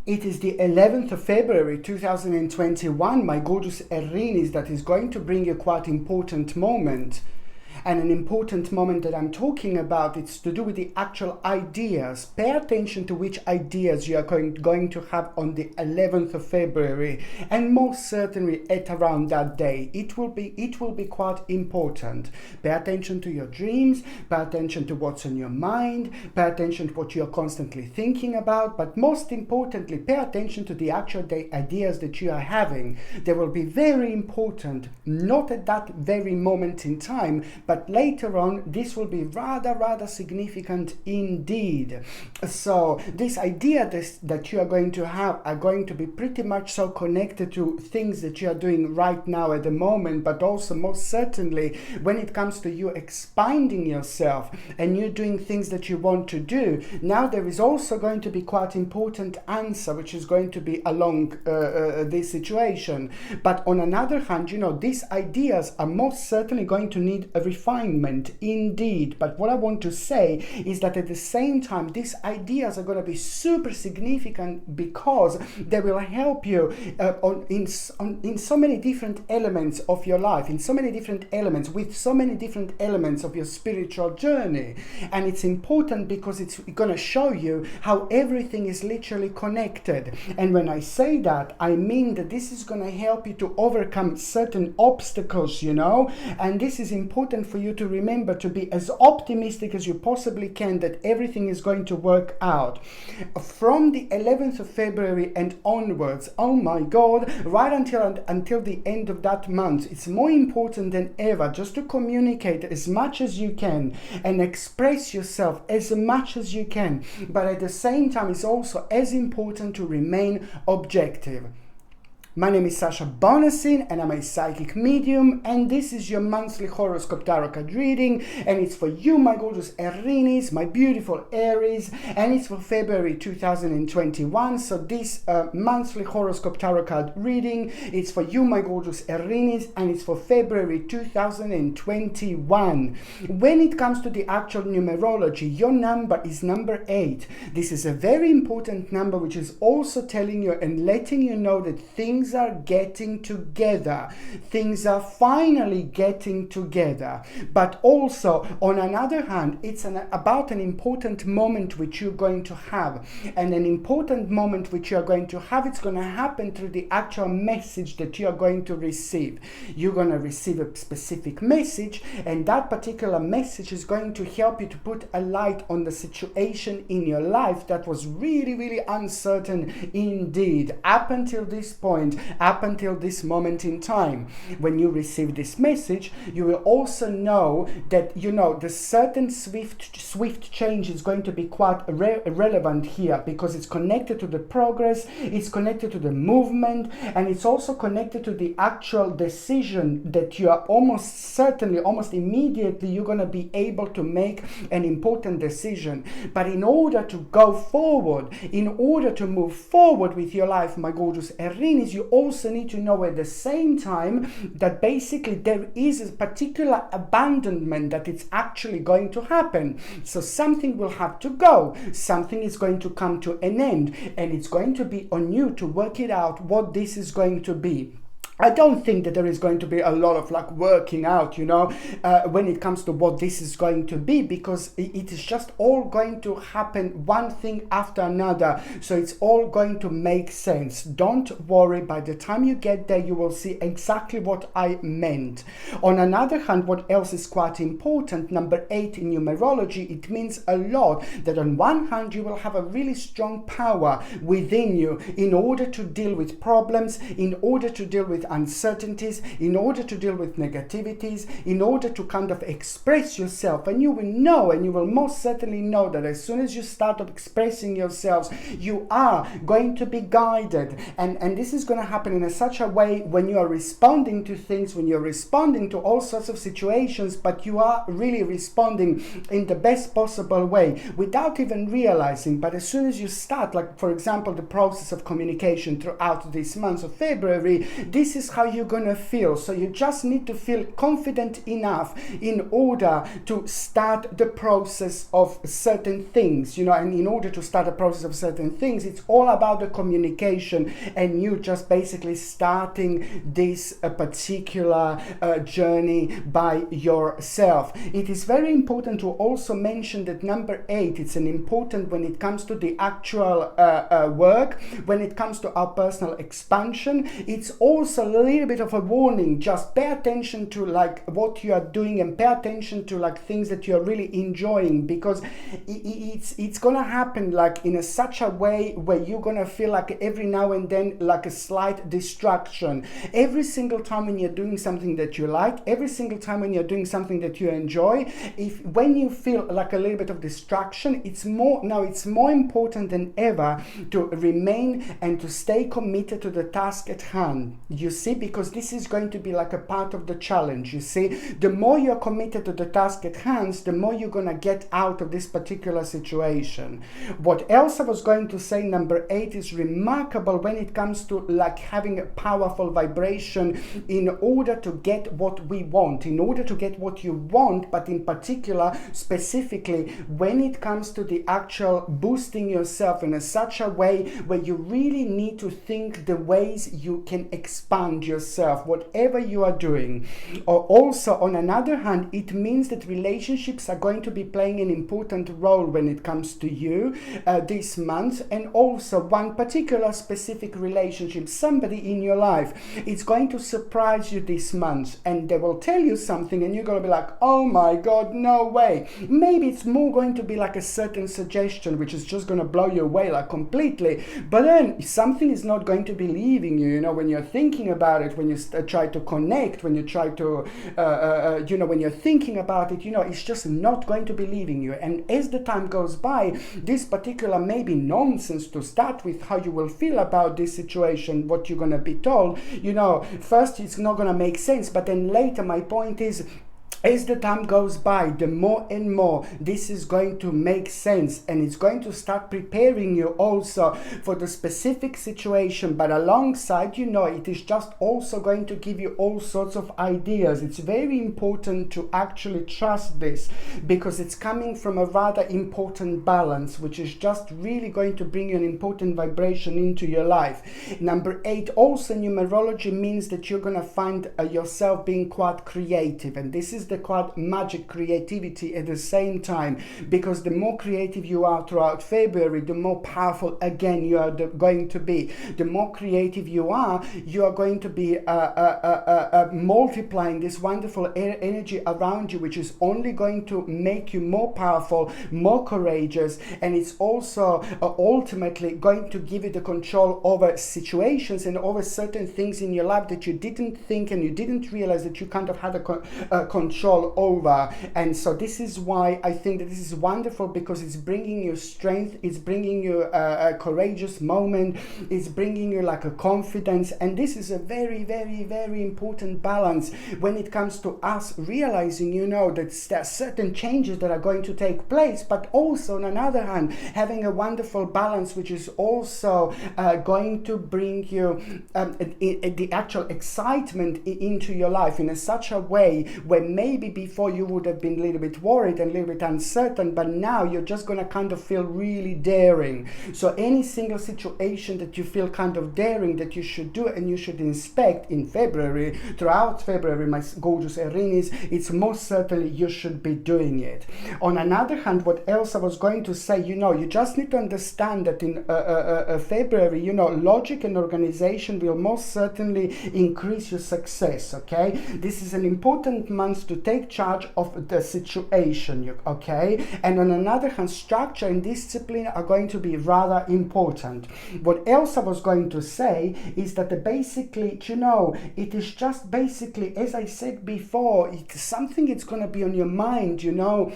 It is the 11th of February 2021, my gorgeous Aries, that is going to bring you quite important moment. And an important moment that I'm talking about, it's to do with the actual ideas. Pay attention to which ideas you are going to have on the 11th of February, and most certainly at around that day. It will be quite important. Pay attention to your dreams, pay attention to what's on your mind, pay attention to what you're constantly thinking about, but most importantly, pay attention to the actual ideas that you are having. They will be very important, not at that very moment in time, but later on. This will be rather significant indeed. So this idea that you are going to have are going to be pretty much so connected to things that you are doing right now at the moment, but also most certainly when it comes to you expanding yourself and you doing things that you want to do. Now there is also going to be quite important answer which is going to be along this situation. But on another hand, these ideas are most certainly going to need a refinement indeed. But what I want to say is that at the same time, these ideas are going to be super significant because they will help you in so many different elements of your life, in so many different elements, with so many different elements of your spiritual journey. And it's important because it's going to show you how everything is literally connected. And when I say that, I mean that this is going to help you to overcome certain obstacles, and this is important for you to remember to be as optimistic as you possibly can that everything is going to work out. From the 11th of February and onwards, oh my God, right until the end of that month, it's more important than ever just to communicate as much as you can and express yourself as much as you can. But at the same time, it's also as important to remain objective. My name is Sasha Bonasin and I'm a psychic medium, and this is your monthly horoscope tarot card reading, and it's for you, my gorgeous Aries, my beautiful Aries, and it's for February 2021. So this monthly horoscope tarot card reading, it's for you, my gorgeous Aries, and it's for February 2021. When it comes to the actual numerology, your number is number 8. This is a very important number which is also telling you and letting you know that things are getting together. Things are finally getting together. But also, on another hand, it's about an important moment which you're going to have. And an important moment which you're going to have, it's going to happen through the actual message that you're going to receive. You're going to receive a specific message, and that particular message is going to help you to put a light on the situation in your life that was really uncertain indeed up until this point, up until this moment in time. When you receive this message, you will also know that the certain swift change is going to be quite relevant here, because it's connected to the progress, it's connected to the movement, and it's also connected to the actual decision that you are almost certainly, almost immediately, you're going to be able to make an important decision. But in order to go forward, in order to move forward with your life, my gorgeous Aries, you also need to know at the same time that basically there is a particular abandonment that it's actually going to happen. So something will have to go, something is going to come to an end, and it's going to be on you to work it out what this is going to be. I don't think that there is going to be a lot of working out, when it comes to what this is going to be, because it is just all going to happen one thing after another. So it's all going to make sense. Don't worry. By the time you get there, you will see exactly what I meant. On another hand, what else is quite important, number 8 in numerology, it means a lot that on one hand, you will have a really strong power within you in order to deal with problems, in order to deal with uncertainties, in order to deal with negativities, in order to kind of express yourself. And you will know, and you will most certainly know, that as soon as you start expressing yourselves, you are going to be guided. And this is going to happen in such a way when you are responding to things, when you're responding to all sorts of situations, but you are really responding in the best possible way without even realizing. But as soon as you start, for example, the process of communication throughout this month of February, this is how you're gonna feel. So you just need to feel confident enough in order to start the process of certain things, you know. And in order to start a process of certain things, it's all about the communication, and you just basically starting this particular journey by yourself. It is very important to also mention that number 8, it's an important when it comes to the actual work, when it comes to our personal expansion. It's also a little bit of a warning. Just pay attention to like what you are doing, and pay attention to like things that you're really enjoying, because it's gonna happen like in such a way where you're gonna feel like every now and then like a slight distraction. Every single time when you're doing something that you like, every single time when you're doing something that you enjoy, when you feel like a little bit of distraction, it's more important than ever to remain and to stay committed to the task at hand, you see, because this is going to be like a part of the challenge. You see, the more you're committed to the task at hand, the more you're gonna get out of this particular situation. What else I was going to say, number 8 is remarkable when it comes to like having a powerful vibration in order to get what we want, in order to get what you want, but in particular, specifically, when it comes to the actual boosting yourself in such a way where you really need to think the ways you can expand yourself, whatever you are doing. Or also, on another hand, it means that relationships are going to be playing an important role when it comes to you this month, and also one particular specific relationship, somebody in your life, it's going to surprise you this month, and they will tell you something and you're going to be like, oh my god, no way. Maybe it's more going to be like a certain suggestion which is just going to blow you away like completely, but then something is not going to be leaving you, you know, when you're thinking about it, when you try to connect, when you try to you know, when you're thinking about it, you know, it's just not going to be leaving you. And as the time goes by, this particular maybe nonsense to start with, how you will feel about this situation, what you're going to be told, you know, first it's not going to make sense, but then later, my point is, as the time goes by, the more and more this is going to make sense, and it's going to start preparing you also for the specific situation. But alongside, you know, it is just also going to give you all sorts of ideas. It's very important to actually trust this, because it's coming from a rather important balance, which is just really going to bring you an important vibration into your life. Number 8, also numerology means that you're going to find yourself being quite creative, and this is the quite magic creativity at the same time, because the more creative you are throughout February, the more powerful again you are going to be. The more creative you are going to be multiplying this wonderful energy around you, which is only going to make you more powerful, more courageous, and it's also ultimately going to give you the control over situations and over certain things in your life that you didn't think and you didn't realize that you kind of had a control over. And so this is why I think that this is wonderful, because it's bringing you strength, it's bringing you a courageous moment, it's bringing you like a confidence. And this is a very, very, very important balance when it comes to us realizing, you know, that there are certain changes that are going to take place, but also on another hand, having a wonderful balance, which is also going to bring you the actual excitement into your life in such a way where maybe before you would have been a little bit worried and a little bit uncertain, but now you're just going to kind of feel really daring. So any single situation that you feel kind of daring that you should do and you should inspect in February, throughout February, my gorgeous Aries, it's most certainly you should be doing it. On another hand, what else I was going to say, you know, you just need to understand that in February, you know, logic and organization will most certainly increase your success, okay? This is an important month to take charge of the situation, okay? And on another hand, structure and discipline are going to be rather important. What else I was going to say is that basically, you know, it is just basically, as I said before, it's something it's going to be on your mind, you know,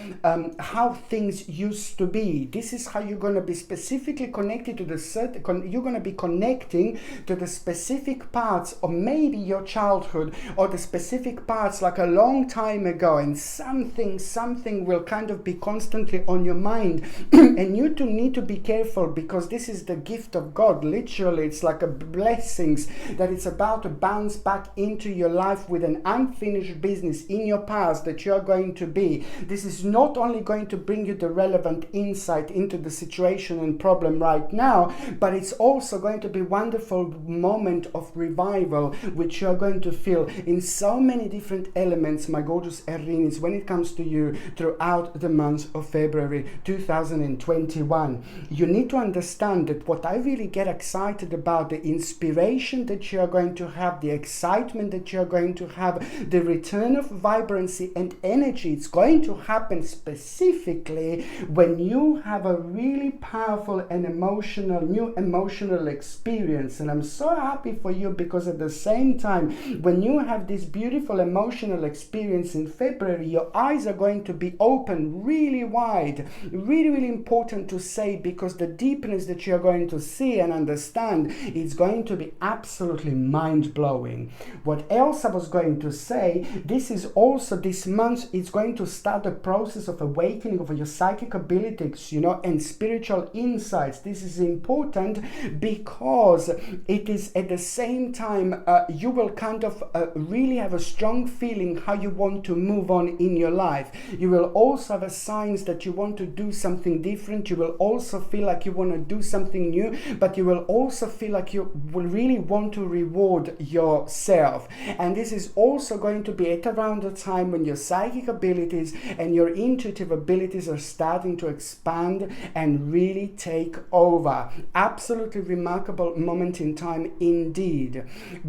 how things used to be. This is how you're going to be specifically connected to the certain, you're going to be connecting to the specific parts of maybe your childhood, or the specific parts like a long time time ago, and something will kind of be constantly on your mind. And you too need to be careful, because this is the gift of God. Literally, it's like a blessings that it's about to bounce back into your life with an unfinished business in your past that you're going to be. This is not only going to bring you the relevant insight into the situation and problem right now, but it's also going to be a wonderful moment of revival, which you're going to feel in so many different elements, my gorgeous Aries, when it comes to you throughout the month of February 2021. You need to understand that what I really get excited about, the inspiration that you're going to have, the excitement that you're going to have, the return of vibrancy and energy, it's going to happen specifically when you have a really powerful and new emotional experience. And I'm so happy for you, because at the same time, when you have this beautiful emotional experience in February, your eyes are going to be open really wide. Really important to say, because the deepness that you're going to see and understand is going to be absolutely mind-blowing. What else I was going to say, this is also, this month, it's going to start the process of awakening of your psychic abilities, and spiritual insights. This is important because it is at the same time, you will kind of really have a strong feeling how you want to move on in your life. You will also have a signs that you want to do something different. You will also feel like you want to do something new, but you will also feel like you will really want to reward yourself. And this is also going to be at around the time when your psychic abilities and your intuitive abilities are starting to expand and really take over. Absolutely remarkable moment in time indeed.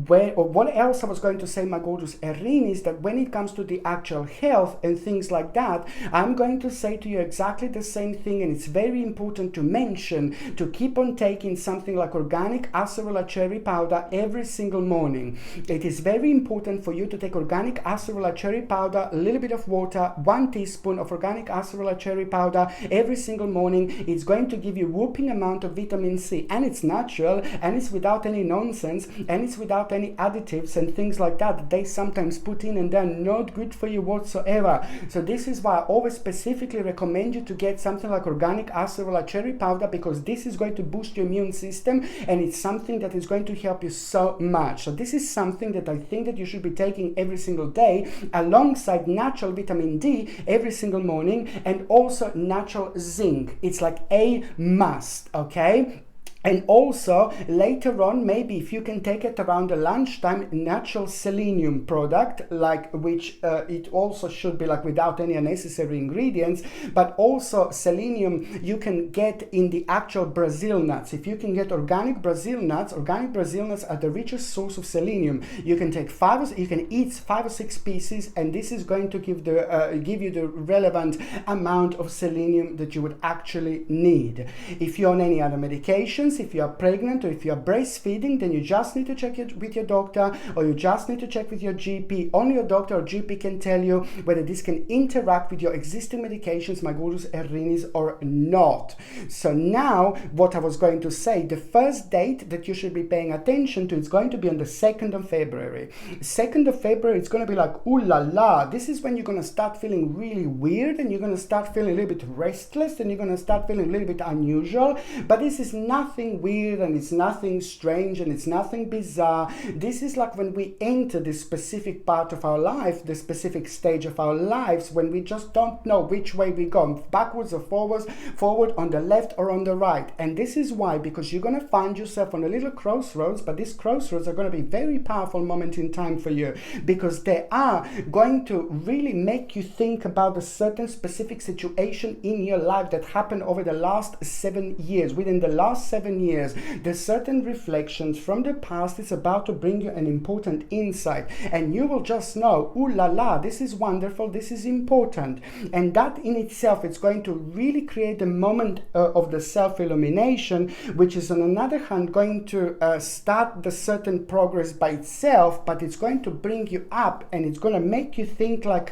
What else I was going to say, my gorgeous Aries, is that when it comes to the actual health and things like that, I'm going to say to you exactly the same thing. And it's very important to mention to keep on taking something like organic acerola cherry powder every single morning. It is very important for you to take organic acerola cherry powder, a little bit of water, 1 teaspoon of organic acerola cherry powder every single morning. It's going to give you whooping amount of vitamin C, and it's natural, and it's without any nonsense, and it's without any additives and things like that they sometimes put in, and they're not good for you whatsoever. So this is why I always specifically recommend you to get something like organic acerola cherry powder, because this is going to boost your immune system, and it's something that is going to help you so much. So this is something that I think that you should be taking every single day, alongside natural vitamin D every single morning, and also natural zinc. It's like a must, okay? And also later on, maybe if you can take it around the lunchtime, natural selenium product, like which it also should be like without any unnecessary ingredients, but also selenium you can get in the actual Brazil nuts. If you can get organic Brazil nuts are the richest source of selenium. You can take you can eat 5 or 6 pieces, and this is going to give you the relevant amount of selenium that you would actually need. If you're on any other medications, if you are pregnant or if you are breastfeeding, then you just need to check it with your doctor, or you just need to check with your GP. Only your doctor or GP can tell you whether this can interact with your existing medications, my gorgeous Aries, or not. So now, what I was going to say, the first date that you should be paying attention to is going to be on the 2nd of February. 2nd of February, it's going to be like, ooh la la. This is when you're going to start feeling really weird, and you're going to start feeling a little bit restless, and you're going to start feeling a little bit unusual. But this is nothing weird, and it's nothing strange, and it's nothing bizarre. This is like when we enter this specific part of our life, the specific stage of our lives, when we just don't know which way we go, backwards or forward, on the left or on the right. And this is why, because you're going to find yourself on a little crossroads, but these crossroads are going to be very powerful moment in time for you, because they are going to really make you think about a certain specific situation in your life that happened over the last 7 years. Within the last 7 years, there's certain reflections from the past. It's about to bring you an important insight, and you will just know, ooh la la, this is wonderful, this is important. And that in itself, it's going to really create a moment of the self-illumination, which is on another hand going to start the certain progress by itself, but it's going to bring you up, and it's going to make you think like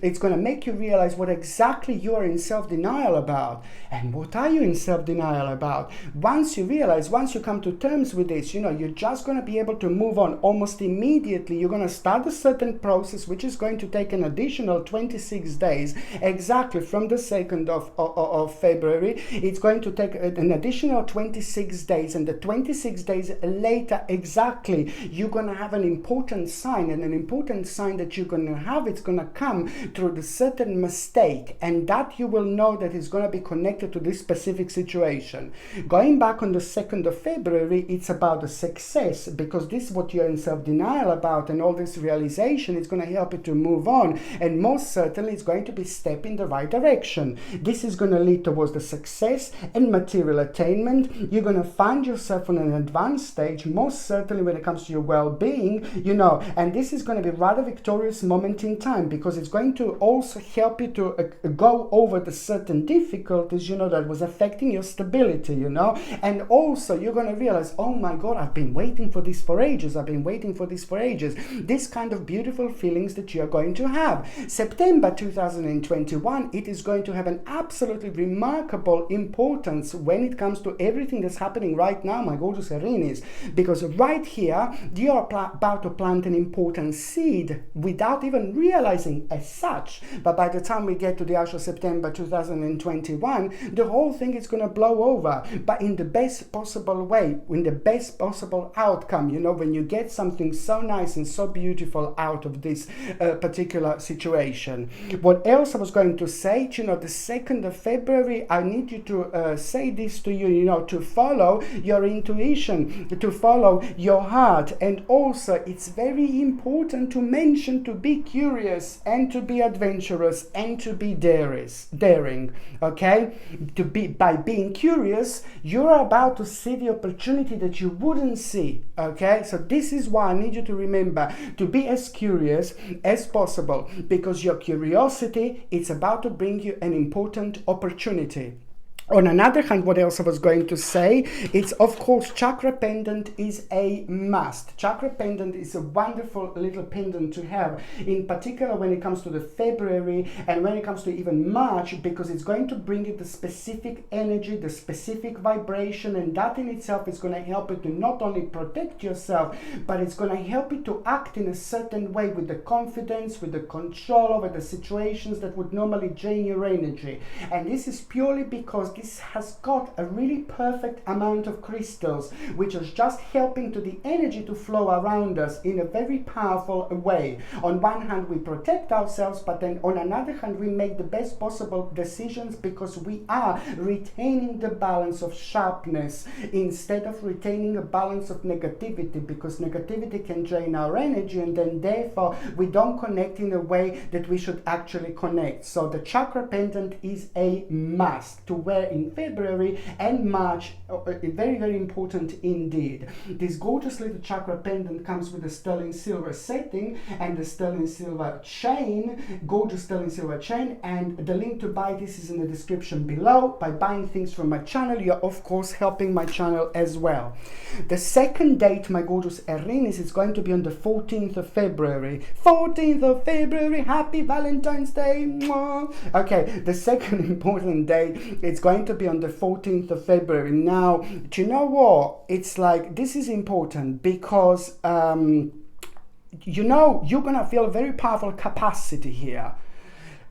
it's going to make you realize what exactly you are in self-denial about. And what are you in self-denial about? Once once you realize, once you come to terms with this, you know, you're just going to be able to move on almost immediately. You're going to start a certain process which is going to take an additional 26 days, exactly from the 2nd of February. It's going to take an additional 26 days, and the 26 days later, exactly, you're going to have an important sign, and an important sign that you're going to have, it's going to come through the certain mistake, and that you will know that is going to be connected to this specific situation. Going back on the 2nd of February, it's about the success, because this is what you're in self-denial about, and all this realization is going to help you to move on, and most certainly it's going to be a step in the right direction. This is going to lead towards the success and material attainment. You're going to find yourself on an advanced stage, most certainly when it comes to your well-being, you know, and this is going to be a rather victorious moment in time, because it's going to also help you to go over the certain difficulties, you know, that was affecting your stability, you know, and also you're going to realize, oh my God, I've been waiting for this for ages. I've been waiting for this for ages. This kind of beautiful feelings that you're going to have. September 2021, it is going to have an absolutely remarkable importance when it comes to everything that's happening right now, my gorgeous Aries, because right here, you're about to plant an important seed without even realizing as such. But by the time we get to the actual September 2021, the whole thing is going to blow over, but in the best possible way, in the best possible outcome, you know, when you get something so nice and so beautiful out of this particular situation. What else I was going to say, you know, the 2nd of February, I need you to say this to you, you know, to follow your intuition, to follow your heart, and also it's very important to mention to be curious and to be adventurous and to be daring, okay? By being curious, you're about to see the opportunity that you wouldn't see, okay? So this is why I need you to remember to be as curious as possible, because your curiosity, it's about to bring you an important opportunity. On another hand, what else I was going to say, it's of course chakra pendant is a must. Chakra pendant is a wonderful little pendant to have, in particular when it comes to the February and when it comes to even March, because it's going to bring you the specific energy, the specific vibration, and that in itself is going to help you to not only protect yourself, but it's going to help you to act in a certain way with the confidence, with the control over the situations that would normally drain your energy. And this is purely because this has got a really perfect amount of crystals, which is just helping to the energy to flow around us in a very powerful way. On one hand, we protect ourselves, but then on another hand, we make the best possible decisions because we are retaining the balance of sharpness instead of retaining a balance of negativity, because negativity can drain our energy, and then therefore we don't connect in a way that we should actually connect. So the chakra pendant is a must to wear in February and March. Very, very important indeed. This gorgeous little chakra pendant comes with a sterling silver setting and the sterling silver chain, gorgeous sterling silver chain, and the link to buy this is in the description below. By buying things from my channel, you're of course helping my channel as well. The second date, my gorgeous Aries, is going to be on the 14th of February. 14th of February, happy Valentine's Day. Mwah. Okay, the second important date, it's going to be on the 14th of February. Now, do you know what? It's like, this is important because, you know, you're going to feel a very powerful capacity here.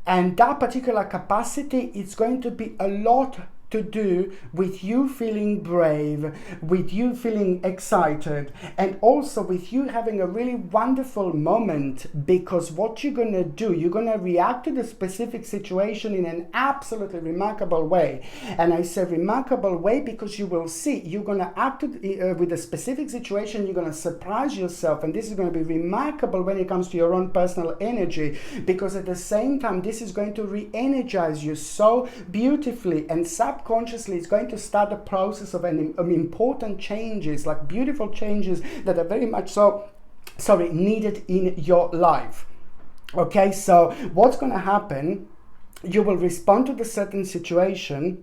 And that particular capacity is going to be a lot to do with you feeling brave, with you feeling excited, and also with you having a really wonderful moment, because what you're going to do, you're going to react to the specific situation in an absolutely remarkable way. And I say remarkable way because you will see, you're going to act with a specific situation, you're going to surprise yourself, and this is going to be remarkable when it comes to your own personal energy, because at the same time this is going to re-energize you so beautifully, and subconsciously it's going to start a process of important changes, like beautiful changes that are very much so needed in your life. Okay, so what's going to happen, you will respond to the certain situation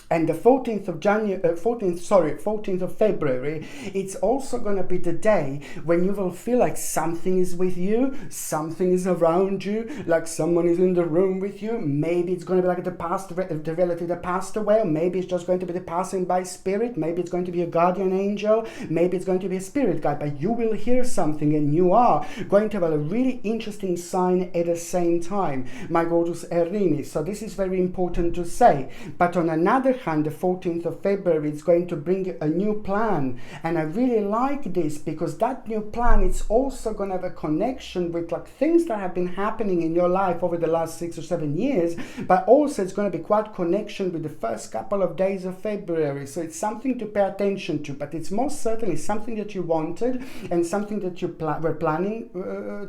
And the 14th of January, 14th of February, it's also going to be the day when you will feel like something is with you, something is around you, like someone is in the room with you. Maybe it's going to be like the relative that passed away, or maybe it's just going to be the passing by spirit. Maybe it's going to be a guardian angel. Maybe it's going to be a spirit guide. But you will hear something, and you are going to have a really interesting sign at the same time, my gorgeous Aries. So this is very important to say. But on another hand, the 14th of February is going to bring a new plan, and I really like this because that new plan, it's also going to have a connection with like things that have been happening in your life over the last 6 or 7 years, but also it's going to be quite connection with the first couple of days of February. So it's something to pay attention to, but it's most certainly something that you wanted, and something that you were planning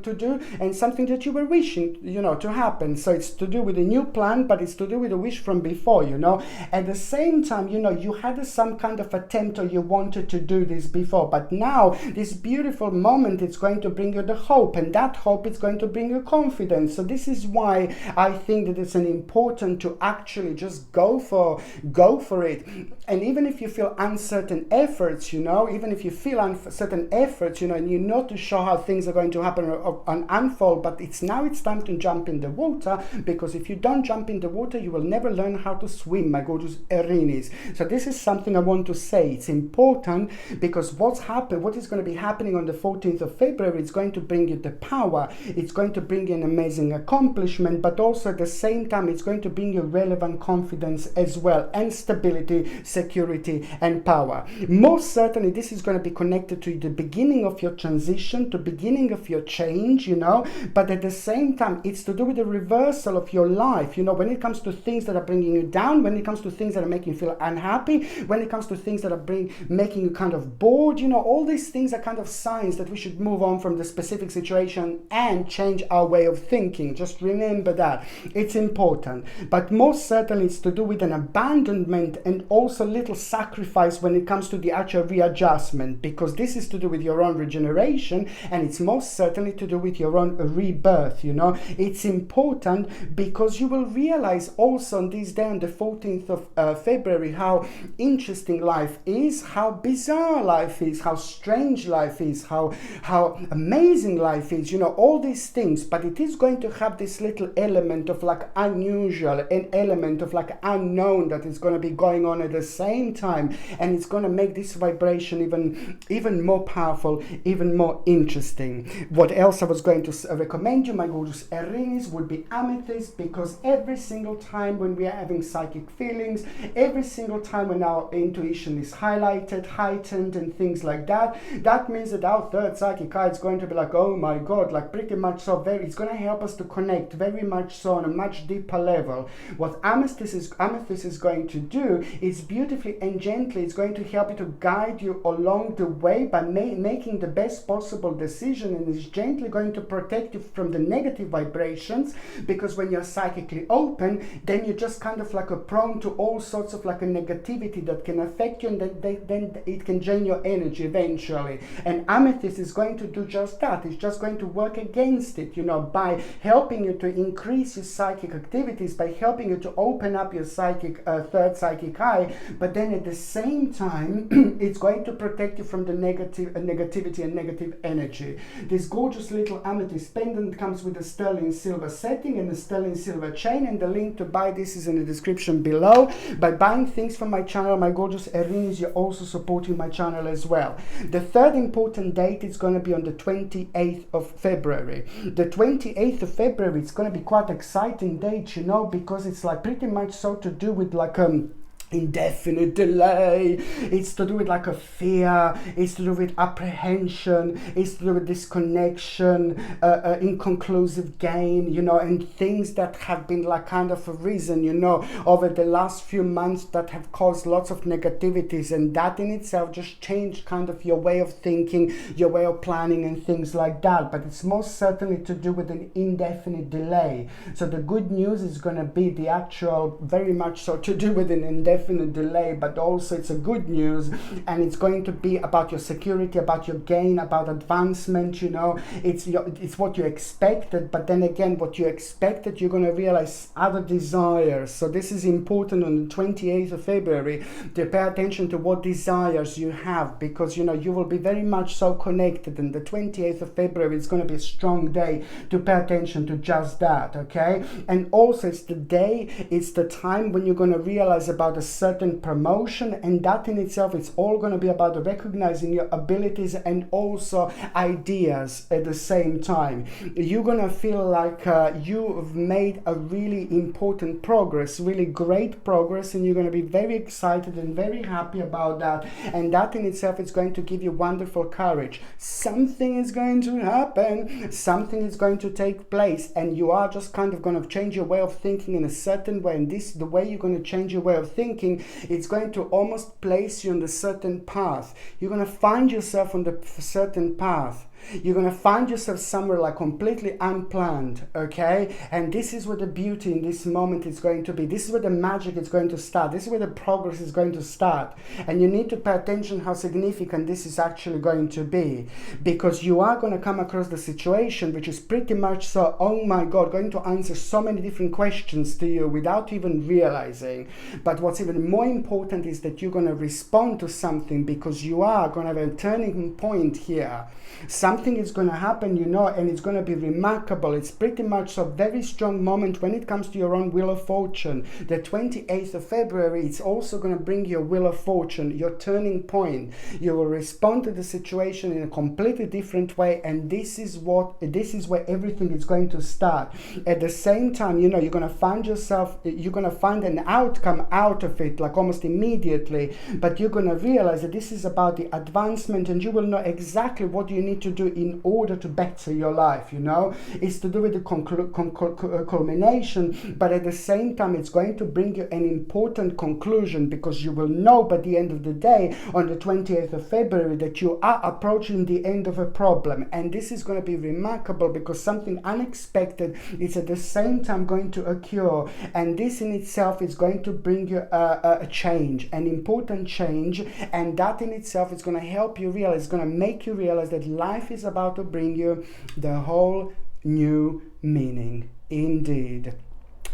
to do, and something that you were wishing, to happen. So it's to do with a new plan, but it's to do with a wish from before, At the same time, you had some kind of attempt, or you wanted to do this before, but now this beautiful moment, it's going to bring you the hope, and that hope is going to bring you confidence. So this is why I think that it's important to actually just go for it. And even if you feel uncertain efforts, even if you feel uncertain efforts, and you're not too sure how things are going to happen or unfold, but it's time to jump in the water, because if you don't jump in the water, you will never learn how to swim, my gorgeous Aries. So this is something I want to say. It's important because what is going to be happening on the 14th of February, it's going to bring you the power, it's going to bring you an amazing accomplishment, but also at the same time, it's going to bring you relevant confidence as well, and stability, security, and power. Most certainly, this is going to be connected to the beginning of your transition, to beginning of your change, but at the same time, it's to do with the reversal of your life, when it comes to things that are bringing you down, when it comes to things that are making you feel unhappy, when it comes to things that are making you kind of bored, all these things are kind of signs that we should move on from the specific situation and change our way of thinking. Just remember that. It's important. But most certainly it's to do with an abandonment and also little sacrifice when it comes to the actual readjustment, because this is to do with your own regeneration, and it's most certainly to do with your own rebirth, It's important because you will realize also on this day, on the 14th of February, how interesting life is, how bizarre life is, how strange life is, how amazing life is, all these things. But it is going to have this little element of like unusual, an element of like unknown that is going to be going on at the same time, and it's going to make this vibration even more powerful, even more interesting. What else I was going to recommend you, my gorgeous Aries, would be amethyst, because every single time when we are having psychic feelings, every single time when our intuition is highlighted, heightened, and things like that, that means that our third psychic eye is going to be like, oh my God, like pretty much so it's going to help us to connect very much so on a much deeper level. What amethyst is going to do is beautifully and gently, it's going to help you to guide you along the way by making the best possible decision, and is gently going to protect you from the negative vibrations, because when you're psychically open, then you're just kind of like prone to all sorts of like a negativity that can affect you, and then it can drain your energy eventually. And amethyst is going to do just that. It's just going to work against it, by helping you to increase your psychic activities, by helping you to open up your third psychic eye, but then at the same time, it's going to protect you from the negativity and negative energy. This gorgeous little amethyst pendant comes with a sterling silver setting and a sterling silver chain, and the link to buy this is in the description below. By buying things from my channel, my gorgeous Aries, you're also supporting my channel as well. The third important date is going to be on the 28th of February. The 28th of February, it's going to be quite exciting date, because it's like pretty much so to do with like indefinite delay. It's to do with like a fear, it's to do with apprehension, it's to do with disconnection, inconclusive gain, and things that have been like kind of arisen, over the last few months that have caused lots of negativities, and that in itself just changed kind of your way of thinking, your way of planning, and things like that. But it's most certainly to do with an indefinite delay. So the good news is going to be the actual, very much so to do with an indefinite definite delay, but also it's a good news, and it's going to be about your security, about your gain, about advancement, you know. It's what you expected, but then again, what you expected, you're going to realize other desires. So this is important on the 28th of February, to pay attention to what desires you have, because, you know, you will be very much so connected, and the 28th of February is going to be a strong day to pay attention to just that, okay? And also it's the day, it's the time when you're going to realize about a certain promotion, and that in itself, it's all going to be about recognizing your abilities and also ideas at the same time. You're going to feel like you've made a really important progress, really great progress, and you're going to be very excited and very happy about that, and that in itself is going to give you wonderful courage. Something is going to happen, something is going to take place, and you are just kind of going to change your way of thinking in a certain way, and the way you're going to change your way of thinking, it's going to almost place you on the certain path. You're going to find yourself on the certain path. You're going to find yourself somewhere like completely unplanned, okay? And this is where the beauty in this moment is going to be. This is where the magic is going to start. This is where the progress is going to start. And you need to pay attention how significant this is actually going to be, because you are going to come across the situation which is pretty much so, oh my God, going to answer so many different questions to you without even realizing. But what's even more important is that you're going to respond to something, because you are going to have a turning point here. Something is going to happen, you know, and it's going to be remarkable. It's pretty much a very strong moment when it comes to your own wheel of fortune. The 28th of February, it's also going to bring your wheel of fortune, your turning point. You will respond to the situation in a completely different way, and this is where everything is going to start. At the same time, you know, you're going to find yourself, you're going to find an outcome out of it, like almost immediately, but you're going to realize that this is about the advancement, and you will know exactly what you need to do in order to better your life, you know. It's to do with the culmination, but at the same time it's going to bring you an important conclusion, because you will know by the end of the day, on the 28th of February, that you are approaching the end of a problem. And this is going to be remarkable, because something unexpected is at the same time going to occur, and this in itself is going to bring you a change, an important change, and that in itself is going to help you realize, it's going to make you realize that life is about to bring you the whole new meaning. Indeed.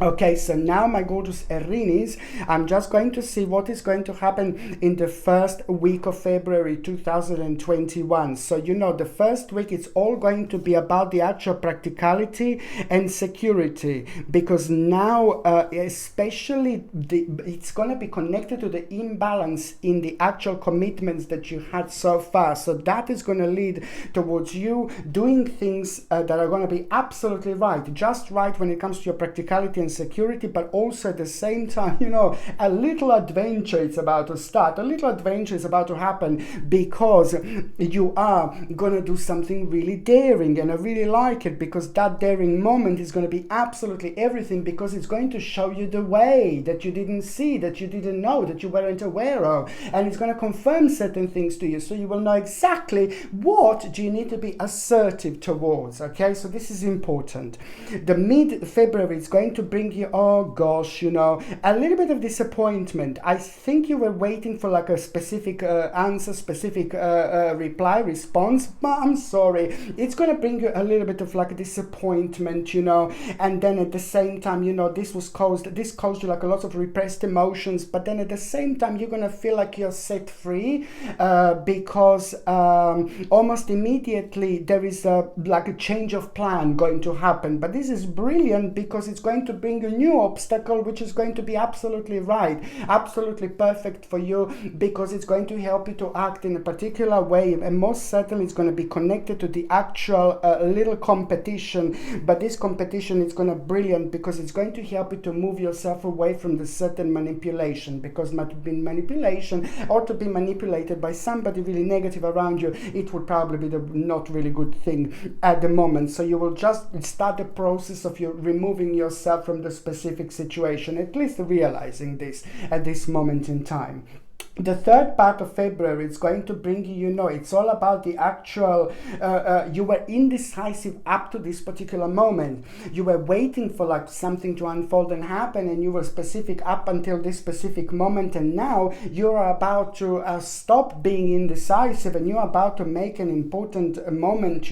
Okay, so now my gorgeous Aries, I'm just going to see what is going to happen in the first week of February 2021. So, you know, the first week, it's all going to be about the actual practicality and security, because now, especially, it's going to be connected to the imbalance in the actual commitments that you had so far. So that is going to lead towards you doing things that are going to be absolutely right, just right when it comes to your practicality and security, but also at the same time, you know, a little adventure is about to start, a little adventure is about to happen, because you are gonna do something really daring, and I really like it, because that daring moment is going to be absolutely everything, because it's going to show you the way that you didn't see, that you didn't know, that you weren't aware of, and it's going to confirm certain things to you, so you will know exactly what do you need to be assertive towards, okay? So this is important. The mid-February is going to bring you, oh gosh, you know, a little bit of disappointment. I think you were waiting for like a specific answer, specific reply, response, but I'm sorry, it's going to bring you a little bit of like a disappointment, you know, and then at the same time, you know, this caused you like a lot of repressed emotions, but then at the same time, you're going to feel like you're set free, because almost immediately there is like a change of plan going to happen. But this is brilliant, because it's going to bring a new obstacle, which is going to be absolutely right, absolutely perfect for you, because it's going to help you to act in a particular way, and most certainly it's going to be connected to the actual little competition. But this competition is going to be brilliant, because it's going to help you to move yourself away from the certain manipulation, because manipulation, or to be manipulated by somebody really negative around you, it would probably be the not really good thing at the moment. So you will just start the process of you removing yourself from the specific situation, at least realizing this at this moment in time. The third part of February is going to bring you, it's all about the actual, you were indecisive up to this particular moment. You were waiting for like something to unfold and happen, and you were specific up until this specific moment, and now you're about to stop being indecisive, and you're about to make an important moment,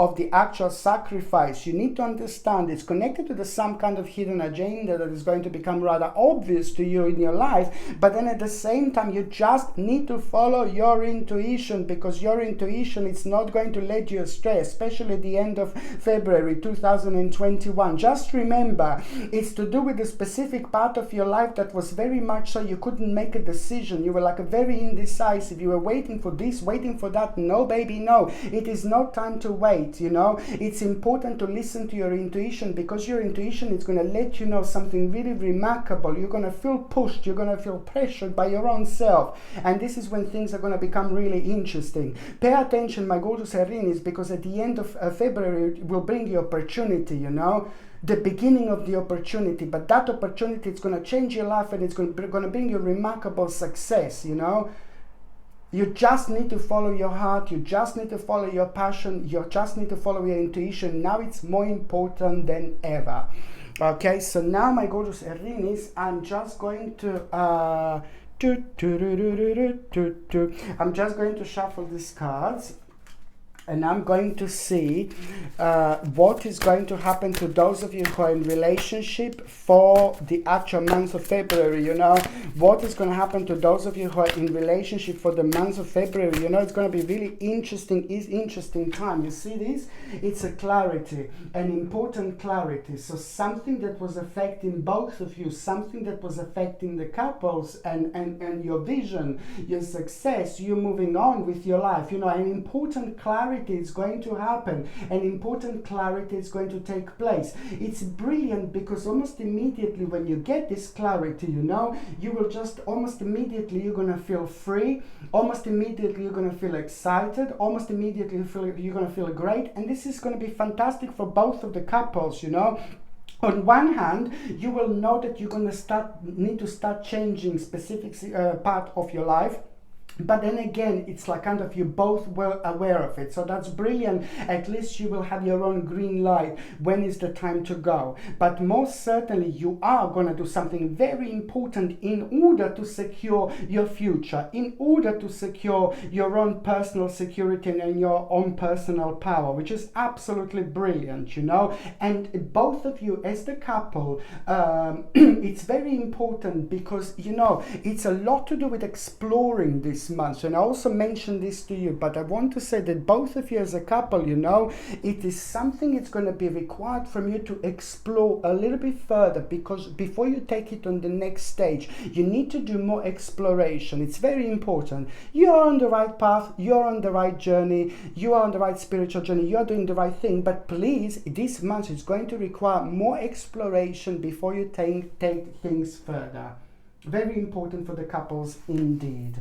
of the actual sacrifice. You need to understand it's connected to some kind of hidden agenda that is going to become rather obvious to you in your life, but then at the same time, you just need to follow your intuition, because your intuition is not going to let you astray, especially at the end of February 2021. Just remember, it's to do with a specific part of your life that was very much so you couldn't make a decision. You were like a very indecisive. You were waiting for this, waiting for that. No, baby, no. It is not time to wait, It's important to listen to your intuition, because your intuition is going to let you know something really remarkable. You're going to feel pushed. You're going to feel pressured by your own self. And this is when things are going to become really interesting. Pay attention, my gorgeous Aries, because at the end of February it will bring you opportunity, the beginning of the opportunity. But that opportunity is going to change your life, and it's going to bring you remarkable success, You just need to follow your heart. You just need to follow your passion. You just need to follow your intuition. Now it's more important than ever. Okay, so now, my gorgeous Aries, I'm just going to I'm just going to shuffle these cards, and I'm going to see what is going to happen to those of you who are in relationship for the actual month of February, What is going to happen to those of you who are in relationship for the month of February, It's going to be really interesting time. You see this? It's a clarity, an important clarity. So something that was affecting both of you, something that was affecting the couples and your vision, your success, you moving on with your life, an important clarity is going to happen. An important clarity is going to take place. It's brilliant, because almost immediately when you get this clarity, you will just almost immediately you're going to feel free. Almost immediately you're going to feel excited. Almost immediately you're going to feel great. And this is going to be fantastic for both of the couples, On one hand, you will know that you're going to need to start changing specific part of your life. But then again, it's like kind of you both were aware of it. So that's brilliant. At least you will have your own green light. When is the time to go? But most certainly you are going to do something very important in order to secure your future, in order to secure your own personal security and your own personal power, which is absolutely brilliant, And both of you as the couple, it's very important, because, it's a lot to do with exploring this month. And I also mentioned this to you, but I want to say that both of you as a couple, it is something it's going to be required from you to explore a little bit further, because before you take it on the next stage, you need to do more exploration. It's very important. You are on the right path, you're on the right journey, you are on the right spiritual journey, you're doing the right thing, but please, this month is going to require more exploration before you take things further. Very important for the couples indeed.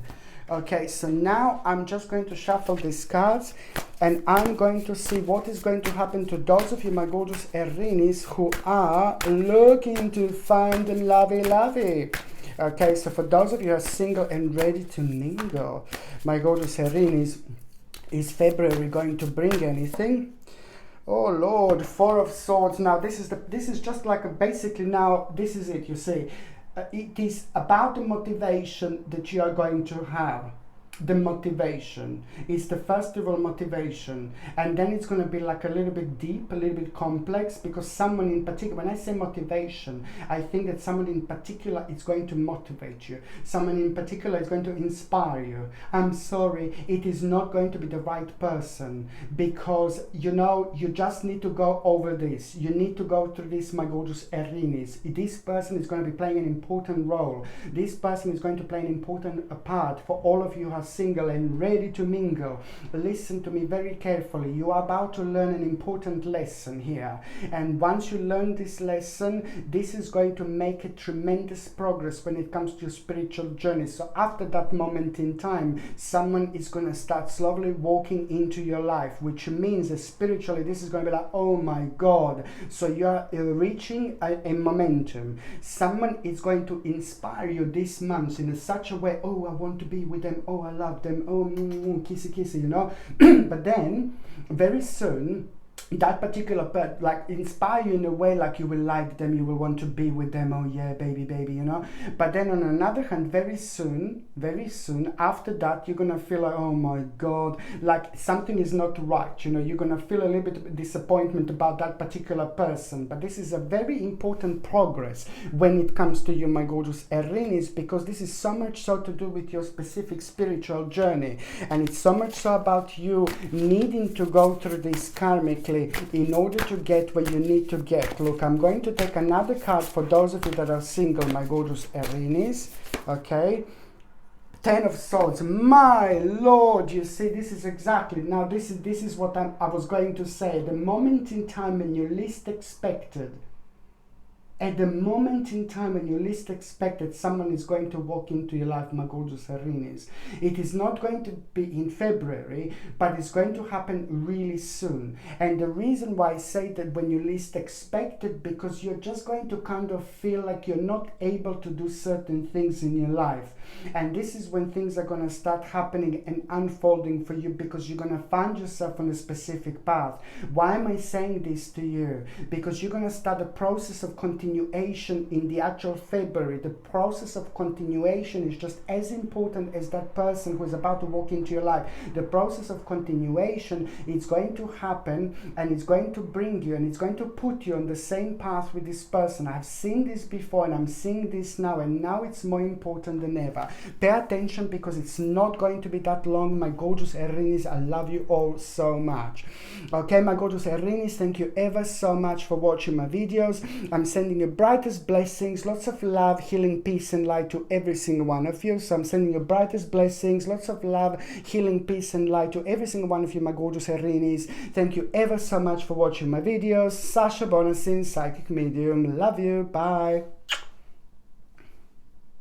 Okay, so now I'm just going to shuffle these cards, and I'm going to see what is going to happen to those of you, my gorgeous Aries, who are looking to find the lovey. Okay, so for those of you who are single and ready to mingle, my gorgeous Aries, is February going to bring anything? Oh Lord, Four of Swords. Now this is just like basically now this is it, you see. It is about the motivation that you are going to have. The motivation is the first of all motivation, and then it's going to be like a little bit deep, a little bit complex, because someone in particular, when I say motivation, I think that someone in particular is going to motivate you. Someone in particular is going to inspire you. I'm sorry, it is not going to be the right person, because you just need to go over this. You need to go through this, my gorgeous Aries. This person is going to be playing an important role. This person is going to play an important part for all of you who are single and ready to mingle, listen to me very carefully. You are about to learn an important lesson here. And once you learn this lesson, this is going to make a tremendous progress when it comes to your spiritual journey. So after that moment in time, someone is going to start slowly walking into your life, which means that spiritually this is going to be like, oh my God. So you're reaching a momentum. Someone is going to inspire you this month in such a way, oh, I want to be with them, oh, I love them, oh, kissy kissy, you know. But then very soon that particular person like inspire you in a way like you will like them, you will want to be with them, oh yeah, baby, you know. But then on another hand, very soon after that, you're gonna feel like, oh my God, like something is not right, you know. You're gonna feel a little bit of disappointment about that particular person. But this is a very important progress when it comes to you, my gorgeous Aries, because this is so much so to do with your specific spiritual journey, and it's so much so about you needing to go through this karmically in order to get where you need to get. Look, I'm going to take another card for those of you that are single, my gorgeous Aries. Okay, 10 of Swords. My Lord, you see, this is exactly, now this is what I was going to say. The moment in time when you least expected, at the moment in time when you least expected, someone is going to walk into your life, my gorgeous Aries. It is not going to be in February, but it's going to happen really soon. And the reason why I say that when you least expected, because you're just going to kind of feel like you're not able to do certain things in your life. And this is when things are going to start happening and unfolding for you, because you're going to find yourself on a specific path. Why am I saying this to you? Because you're going to start a process of continuation in the actual February. The process of continuation is just as important as that person who is about to walk into your life. The process of continuation is going to happen, and it's going to bring you, and it's going to put you on the same path with this person. I've seen this before, and I'm seeing this now, and now it's more important than ever. Pay attention, because it's not going to be that long, my gorgeous Aries. I love you all so much. Okay, my gorgeous Aries, thank you ever so much for watching my videos. I'm sending you brightest blessings, lots of love, healing, peace and light to every single one of you. So I'm sending you brightest blessings, lots of love, healing, peace and light to every single one of you, my gorgeous Aries. Thank you ever so much for watching my videos. Sasha Bonasin, psychic medium. Love you. Bye.